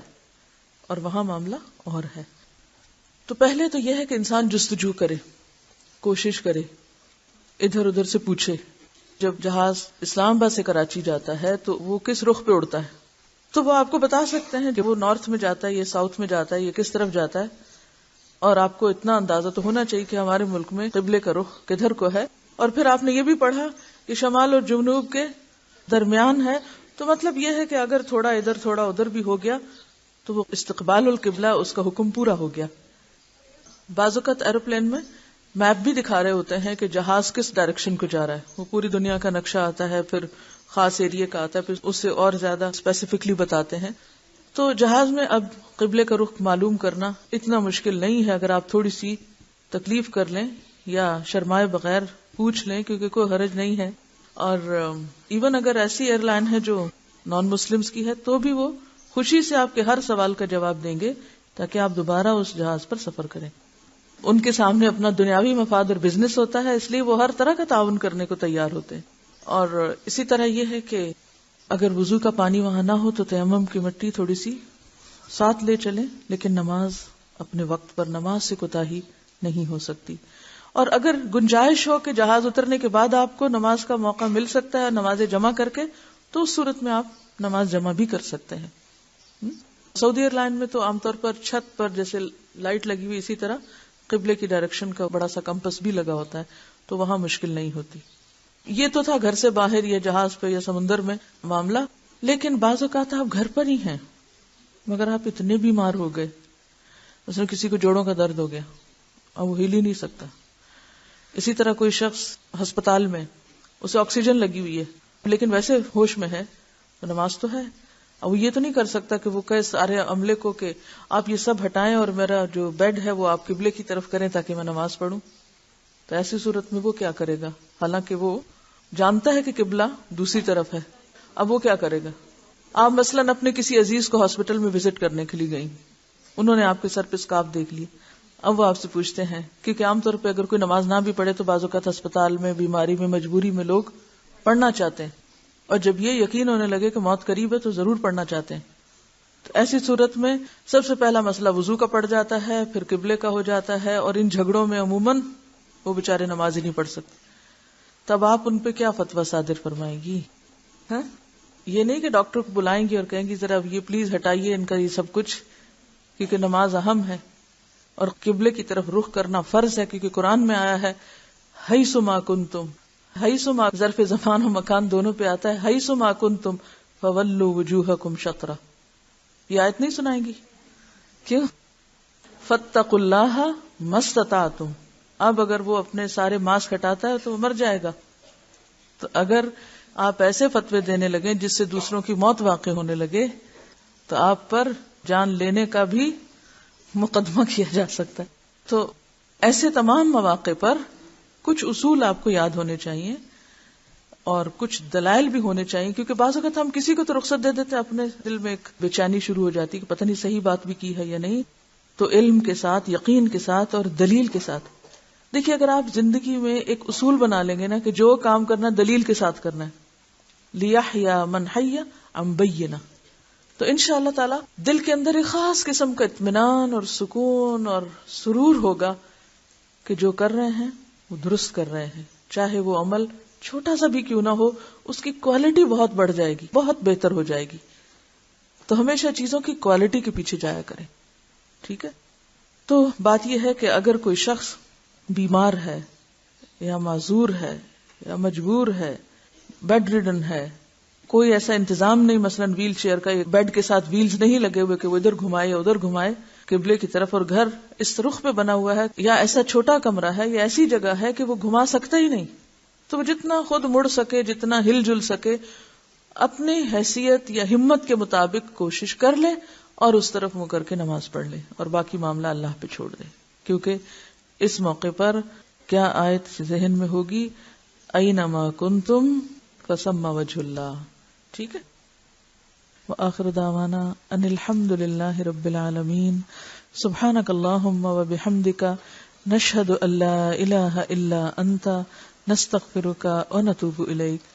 اور وہاں معاملہ اور ہے. تو پہلے تو یہ ہے کہ انسان جستجو کرے، کوشش کرے، ادھر ادھر سے پوچھے جب جہاز اسلام آباد سے کراچی جاتا ہے تو وہ کس رخ پہ اڑتا ہے، تو وہ آپ کو بتا سکتے ہیں کہ وہ نارتھ میں جاتا ہے یا ساؤتھ میں جاتا ہے یا کس طرف جاتا ہے. اور آپ کو اتنا اندازہ تو ہونا چاہیے کہ ہمارے ملک میں قبلے کا رخ کدھر کو ہے. اور پھر آپ نے یہ بھی پڑھا کہ شمال اور جنوب کے درمیان ہے، تو مطلب یہ ہے کہ اگر تھوڑا ادھر تھوڑا ادھر بھی ہو گیا تو وہ استقبال القبلہ، اس کا حکم پورا ہو گیا. بعض اوقات ایروپلین میں میپ بھی دکھا رہے ہوتے ہیں کہ جہاز کس ڈائریکشن کو جا رہا ہے، وہ پوری دنیا کا نقشہ آتا ہے، پھر خاص ایریے کا آتا ہے، پھر اس سے اور زیادہ اسپیسیفکلی بتاتے ہیں. تو جہاز میں اب قبلے کا رخ معلوم کرنا اتنا مشکل نہیں ہے اگر آپ تھوڑی سی تکلیف کر لیں یا شرمائے بغیر پوچھ لیں، کیونکہ کوئی حرج نہیں ہے. اور ایون اگر ایسی ایئر لائن ہے جو نان مسلمز کی ہے تو بھی وہ خوشی سے آپ کے ہر سوال کا جواب دیں گے تاکہ آپ دوبارہ اس جہاز پر سفر کریں. ان کے سامنے اپنا دنیاوی مفاد اور بزنس ہوتا ہے، اس لیے وہ ہر طرح کا تعاون کرنے کو تیار ہوتے ہیں. اور اسی طرح یہ ہے کہ اگر وضو کا پانی وہاں نہ ہو تو تیمم کی مٹی تھوڑی سی ساتھ لے چلیں، لیکن نماز اپنے وقت پر، نماز سے کوتاہی نہیں ہو سکتی. اور اگر گنجائش ہو کہ جہاز اترنے کے بعد آپ کو نماز کا موقع مل سکتا ہے نمازیں جمع کر کے، تو اس صورت میں آپ نماز جمع بھی کر سکتے ہیں. سعودی ایئر لائن میں تو عام طور پر چھت پر جیسے لائٹ لگی ہوئی، اسی طرح قبلے کی ڈائریکشن کا بڑا سا کمپس بھی لگا ہوتا ہے، تو وہاں مشکل نہیں ہوتی. یہ تو تھا گھر سے باہر یا جہاز پہ یا سمندر میں معاملہ. لیکن بعض اوقات آپ گھر پر ہی ہیں مگر آپ اتنے بیمار ہو گئے، مثلا کسی کو جوڑوں کا درد ہو گیا اور وہ ہل ہی نہیں سکتا. اسی طرح کوئی شخص ہسپتال میں، اسے آکسیجن لگی ہوئی ہے لیکن ویسے ہوش میں ہے، تو نماز تو ہے. اب وہ یہ تو نہیں کر سکتا کہ وہ کہے سارے عملے کو کہ آپ یہ سب ہٹائیں اور میرا جو بیڈ ہے وہ آپ قبلے کی طرف کریں تاکہ میں نماز پڑھوں. تو ایسی صورت میں وہ کیا کرے گا، حالانکہ وہ جانتا ہے کہ قبلہ دوسری طرف ہے. اب وہ کیا کرے گا؟ آپ مثلاً اپنے کسی عزیز کو ہاسپٹل میں وزٹ کرنے کے لیے گئیں، انہوں نے آپ کے سر پہ اسکارف دیکھ لی. اب وہ آپ سے پوچھتے ہیں، کیونکہ عام طور پہ اگر کوئی نماز نہ بھی پڑھے تو بعض اوقات ہسپتال میں، بیماری میں، مجبوری میں لوگ پڑھنا چاہتے ہیں، اور جب یہ یقین ہونے لگے کہ موت قریب ہے تو ضرور پڑھنا چاہتے ہیں. تو ایسی صورت میں سب سے پہلا مسئلہ وضو کا پڑ جاتا ہے، پھر قبلے کا ہو جاتا ہے، اور ان جھگڑوں میں عموماً وہ بیچارے نماز ہی نہیں پڑھ سکتے. تب آپ ان پہ کیا فتویٰ صادر فرمائیں گی؟ یہ نہیں کہ ڈاکٹر کو بلائیں گی اور کہیں گی ذرا یہ پلیز ہٹائیے ان کا یہ سب کچھ، کیونکہ نماز اہم ہے اور قبلے کی طرف رخ کرنا فرض ہے، کیونکہ قرآن میں آیا ہے حیث ما کنتم. حیث ما ظرف زمان و مکان دونوں پہ آتا ہے، حیث ما کنتم فولوا وجوہکم شطرہ. یہ آیت نہیں سنائیں گی؟ کیوں؟ فاتقوا اللہ ما استطعتم. اب اگر وہ اپنے سارے ماسک ہٹاتا ہے تو وہ مر جائے گا. تو اگر آپ ایسے فتوے دینے لگے جس سے دوسروں کی موت واقع ہونے لگے تو آپ پر جان لینے کا بھی مقدمہ کیا جا سکتا ہے. تو ایسے تمام مواقع پر کچھ اصول آپ کو یاد ہونے چاہیے اور کچھ دلائل بھی ہونے چاہیے، کیونکہ بعض اوقات ہم کسی کو تو رخصت دے دیتے، اپنے دل میں ایک بے چینی شروع ہو جاتی کہ پتہ نہیں صحیح بات بھی کی ہے یا نہیں. تو علم کے ساتھ، یقین کے ساتھ اور دلیل کے ساتھ. دیکھیے اگر آپ زندگی میں ایک اصول بنا لیں گے نا کہ جو کام کرنا دلیل کے ساتھ کرنا ہے، لِيَحْيَا مَنْ حَيَّ عَنْ بَيِّنَةٍ، تو انشاءاللہ تعالی دل کے اندر ایک خاص قسم کا اطمینان اور سکون اور سرور ہوگا کہ جو کر رہے ہیں وہ درست کر رہے ہیں، چاہے وہ عمل چھوٹا سا بھی کیوں نہ ہو، اس کی کوالٹی بہت بڑھ جائے گی، بہت بہتر ہو جائے گی. تو ہمیشہ چیزوں کی کوالٹی کے پیچھے جایا کریں. ٹھیک ہے؟ تو بات یہ ہے کہ اگر کوئی شخص بیمار ہے یا معذور ہے یا مجبور ہے، بیڈ ریڈن ہے، کوئی ایسا انتظام نہیں، مثلا ویل چیئر کا، بیڈ کے ساتھ ویلز نہیں لگے ہوئے کہ وہ ادھر گھمائے یا ادھر گھمائے قبلے کی طرف، اور گھر اس رخ پہ بنا ہوا ہے یا ایسا چھوٹا کمرہ ہے یا ایسی جگہ ہے کہ وہ گھما سکتا ہی نہیں، تو وہ جتنا خود مڑ سکے، جتنا ہل جل سکے، اپنی حیثیت یا ہمت کے مطابق کوشش کر لے اور اس طرف منہ کر کے نماز پڑھ لے، اور باقی معاملہ اللہ پہ چھوڑ دے. کیونکہ اس موقع پر کیا آیت ذہن میں ہوگی؟ اینما کنتم فثم وجہ اللہ. ٹھیک ہے؟ وآخر دعوانا ان الحمد للہ رب العالمین. سبحانک اللہم وبحمدک، نشہد ان لا الہ الا انت، نستغفرک ونتوب الیک.